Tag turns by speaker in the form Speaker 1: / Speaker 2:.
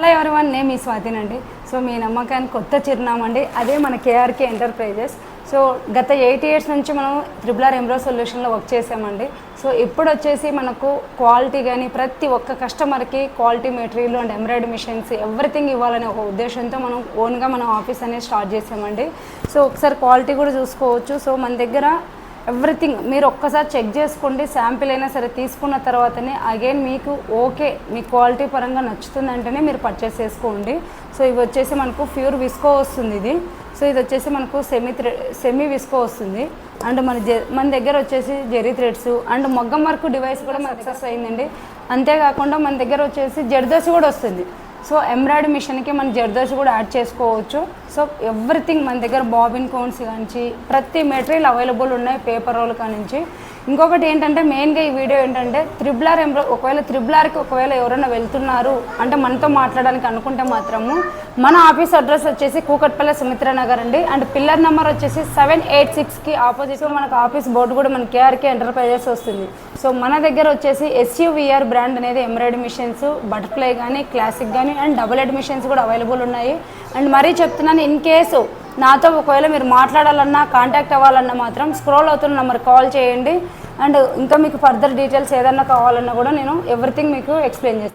Speaker 1: Hello everyone, name ఈ స్వాతినండి. So మీ నమ్మకానికి కొత్త చిరునామా అండి, అదే మన కేఆర్కే ఎంటర్ప్రైజెస్. సో గత 8 years నుంచి మనం RRR ఎంబ్రో సొల్యూషన్లో వర్క్ చేసామండి. సో ఇప్పుడు వచ్చేసి మనకు క్వాలిటీ కానీ ప్రతి ఒక్క కస్టమర్కి quality material and embroidery machines everything ఇవ్వాలనే ఒక ఉద్దేశంతో మనం ఓన్గా మనం ఆఫీస్ అనేది స్టార్ట్ చేసామండి. సో ఒకసారి క్వాలిటీ కూడా చూసుకోవచ్చు. సో మన దగ్గర ఎవ్రీథింగ్ మీరు ఒక్కసారి చెక్ చేసుకోండి. శాంపిల్ అయినా సరే తీసుకున్న తర్వాతనే అగైన్ మీకు ఓకే, మీ క్వాలిటీ పరంగా నచ్చుతుందంటేనే మీరు పర్చేస్ చేసుకోండి. సో ఇవి వచ్చేసి మనకు ప్యూర్ విస్కో వస్తుంది ఇది. సో ఇది వచ్చేసి మనకు సెమీ విస్కో వస్తుంది. అండ్ మన దగ్గర వచ్చేసి జెరీ థ్రెడ్స్ అండ్ మగ్గం వర్క్ డివైస్ కూడా మనకు సక్సెస్ అయిందండి. అంతేకాకుండా మన దగ్గర వచ్చేసి జర్దోసి కూడా వస్తుంది. సో ఎంబ్రాయిడరీ మిషన్కి మన జర్దోసి కూడా యాడ్ చేసుకోవచ్చు. సో ఎవ్రీథింగ్ మన దగ్గర బాబిన్ కోన్స్ కానించి ప్రతి మెటీరియల్ అవైలబుల్ ఉన్నాయి, పేపర్ రోల్ కానించి. ఇంకొకటి ఏంటంటే మెయిన్గా ఈ వీడియో ఏంటంటే RRR ఎంబ్రో RRRకి ఒకవేళ ఎవరైనా వెళ్తున్నారు అంటే మనతో మాట్లాడడానికి అనుకుంటే మాత్రము మన ఆఫీస్ అడ్రస్ వచ్చేసి కూకట్పల్లి సుమిత్ర నగర్ అండి. అండ్ పిల్లర్ నెంబర్ వచ్చేసి 786కి ఆపోజిట్లో మనకు ఆఫీస్ బోర్డు కూడా మన కేఆర్కే ఎంటర్ప్రైజెస్ వస్తుంది. సో మన దగ్గర వచ్చేసి SUVR బ్రాండ్ అనేది ఎంబ్రాయిడరీ మిషన్స్, బటర్ఫ్లై కానీ క్లాసిక్ కానీ అండ్ డబుల్ హెడ్ మిషన్స్ కూడా అవైలబుల్ ఉన్నాయి. అండ్ మరీ చెప్తున్నాను, ఇన్ కేసు నాతో ఒకవేళ మీరు మాట్లాడాలన్నా కాంటాక్ట్ అవ్వాలన్నా మాత్రం స్క్రోల్ అవుతున్న నెంబర్ కాల్ చేయండి. అండ్ ఇంకా మీకు ఫర్దర్ డీటెయిల్స్ ఏదన్నా కావాలన్నా కూడా నేను ఎవ్రీథింగ్ మీకు ఎక్స్ప్లెయిన్ చేస్తాను.